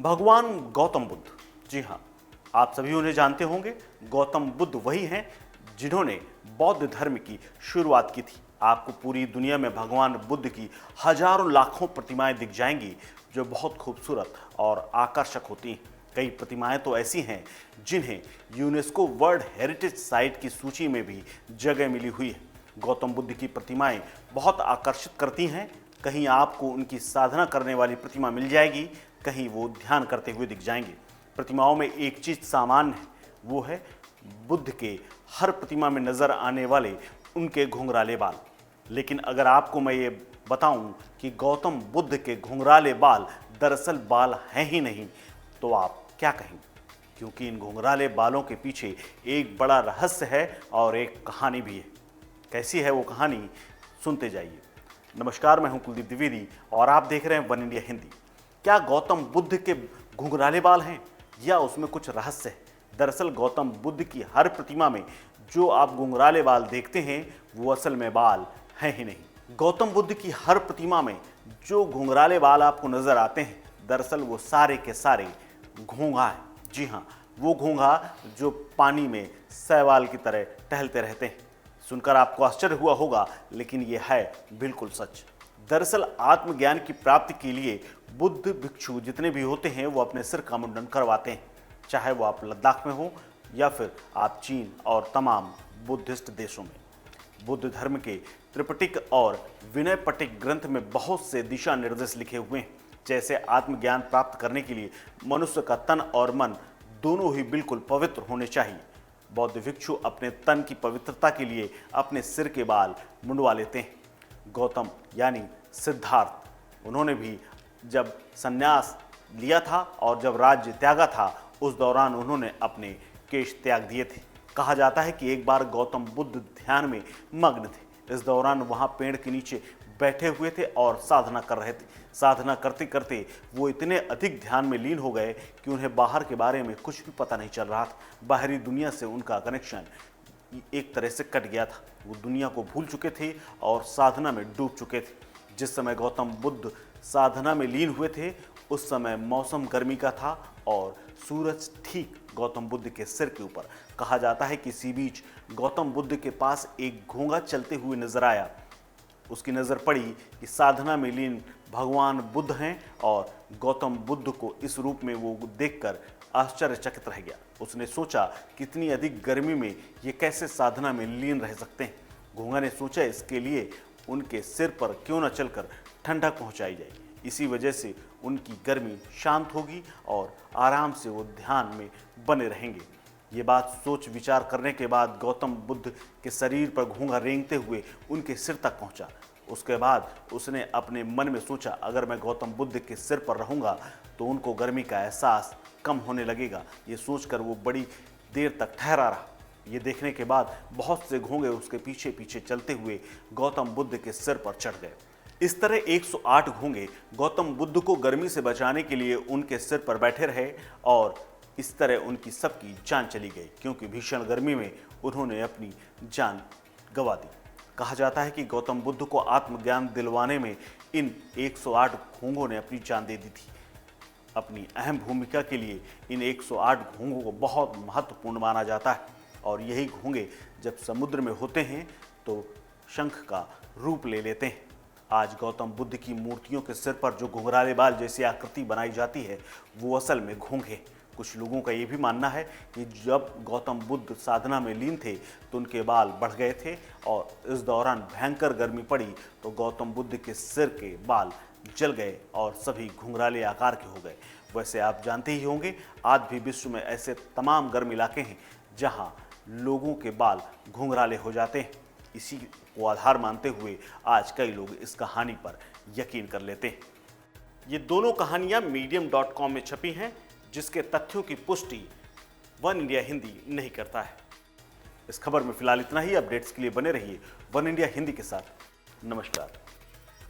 भगवान गौतम बुद्ध, जी हाँ, आप सभी उन्हें जानते होंगे। गौतम बुद्ध वही हैं जिन्होंने बौद्ध धर्म की शुरुआत की थी। आपको पूरी दुनिया में भगवान बुद्ध की हजारों लाखों प्रतिमाएं दिख जाएंगी जो बहुत खूबसूरत और आकर्षक होती हैं। कई प्रतिमाएं तो ऐसी हैं जिन्हें यूनेस्को वर्ल्ड हेरिटेज साइट की सूची में भी जगह मिली हुई है। गौतम बुद्ध की प्रतिमाएं बहुत आकर्षित करती हैं। कहीं आपको उनकी साधना करने वाली प्रतिमा मिल जाएगी, कहीं वो ध्यान करते हुए दिख जाएंगे। प्रतिमाओं में एक चीज सामान्य है, वो है बुद्ध के हर प्रतिमा में नजर आने वाले उनके घुंघराले बाल। लेकिन अगर आपको मैं ये बताऊं कि गौतम बुद्ध के घुंघराले बाल दरअसल बाल हैं ही नहीं, तो आप क्या कहेंगे? क्योंकि इन घुंघराले बालों के पीछे एक बड़ा रहस्य है और एक कहानी भी है। कैसी है वो कहानी, सुनते जाइए। नमस्कार, मैं हूं कुलदीप द्विवेदी और आप देख रहे हैं वन इंडिया हिंदी। क्या गौतम बुद्ध के घुंघराले बाल हैं या उसमें कुछ रहस्य है? दरअसल गौतम बुद्ध की हर प्रतिमा में जो आप घुंघराले बाल देखते हैं वो असल में बाल हैं ही नहीं। गौतम बुद्ध की हर प्रतिमा में जो घुंघराले बाल आपको नजर आते हैं, दरअसल वो सारे के सारे घोंघा है। जी हाँ, वो घोंघा जो पानी में शैवाल की तरह टहलते रहते हैं। सुनकर आपको आश्चर्य हुआ होगा, लेकिन ये है बिल्कुल सच। दरअसल आत्मज्ञान की प्राप्ति के लिए बुद्ध भिक्षु जितने भी होते हैं वो अपने सिर का मुंडन करवाते हैं, चाहे वो आप लद्दाख में हो या फिर आप चीन और तमाम बुद्धिस्ट देशों में। बुद्ध धर्म के त्रिपिटक और विनय पिटक ग्रंथ में बहुत से दिशा निर्देश लिखे हुए हैं। जैसे आत्मज्ञान प्राप्त करने के लिए मनुष्य का तन और मन दोनों ही बिल्कुल पवित्र होने चाहिए। बौद्ध भिक्षु अपने तन की पवित्रता के लिए अपने सिर के बाल मुंडवा लेते हैं। गौतम यानी सिद्धार्थ, उन्होंने भी जब संन्यास लिया था और जब राज्य त्यागा था, उस दौरान उन्होंने अपने केश त्याग दिए थे। कहा जाता है कि एक बार गौतम बुद्ध ध्यान में मग्न थे। इस दौरान वहां पेड़ के नीचे बैठे हुए थे और साधना कर रहे थे। साधना करते करते वो इतने अधिक ध्यान में लीन हो गए कि उन्हें बाहर के बारे में कुछ भी पता नहीं चल रहा था। बाहरी दुनिया से उनका कनेक्शन एक तरह से कट गया था। वो दुनिया को भूल चुके थे और साधना में डूब चुके थे। जिस समय गौतम बुद्ध साधना में लीन हुए थे, उस समय मौसम गर्मी का था और सूरज ठीक गौतम बुद्ध के सिर के ऊपर। कहा जाता है कि इसी बीच गौतम बुद्ध के पास एक घोंघा चलते हुए नजर आया। उसकी नज़र पड़ी कि साधना में लीन भगवान बुद्ध हैं और गौतम बुद्ध को इस रूप में वो देखकर आश्चर्यचकित रह गया। उसने सोचा कितनी अधिक गर्मी में ये कैसे साधना में लीन रह सकते हैं। घोंघा ने सोचा इसके लिए उनके सिर पर क्यों न चलकर ठंडक पहुंचाई जाए। इसी वजह से उनकी गर्मी शांत होगी और आराम से वो ध्यान में बने रहेंगे। ये बात सोच विचार करने के बाद गौतम बुद्ध के शरीर पर घोंघा रेंगते हुए उनके सिर तक पहुंचा। उसके बाद उसने अपने मन में सोचा, अगर मैं गौतम बुद्ध के सिर पर रहूंगा तो उनको गर्मी का एहसास कम होने लगेगा। ये सोचकर वो बड़ी देर तक ठहरा रहा। ये देखने के बाद बहुत से घोंघे उसके पीछे पीछे चलते हुए गौतम बुद्ध के सिर पर चढ़ गए। इस तरह 108 घोंघे गौतम बुद्ध को गर्मी से बचाने के लिए उनके सिर पर बैठे रहे और इस तरह उनकी सबकी जान चली गई, क्योंकि भीषण गर्मी में उन्होंने अपनी जान गंवा दी। कहा जाता है कि गौतम बुद्ध को आत्मज्ञान दिलवाने में इन 108 घोंघों ने अपनी जान दे दी थी। अपनी अहम भूमिका के लिए इन 108 घोंघों को बहुत महत्वपूर्ण माना जाता है और यही घोंघे जब समुद्र में होते हैं तो शंख का रूप ले लेते हैं। आज गौतम बुद्ध की मूर्तियों के सिर पर जो घुंघराले बाल जैसी आकृति बनाई जाती है वो असल में घोंघे। कुछ लोगों का ये भी मानना है कि जब गौतम बुद्ध साधना में लीन थे तो उनके बाल बढ़ गए थे और इस दौरान भयंकर गर्मी पड़ी तो गौतम बुद्ध के सिर के बाल जल गए और सभी घुंघराले आकार के हो गए। वैसे आप जानते ही होंगे, आज भी विश्व में ऐसे तमाम गर्म इलाके हैं जहां लोगों के बाल घुंघराले हो जाते हैं। इसी को आधार मानते हुए आज कई लोग इस कहानी पर यकीन कर लेते हैं। ये दोनों कहानियां medium.com में छपी हैं, जिसके तथ्यों की पुष्टि वन इंडिया हिंदी नहीं करता है। इस खबर में फिलहाल इतना ही। अपडेट्स के लिए बने रहिए वन इंडिया हिंदी के साथ। नमस्कार।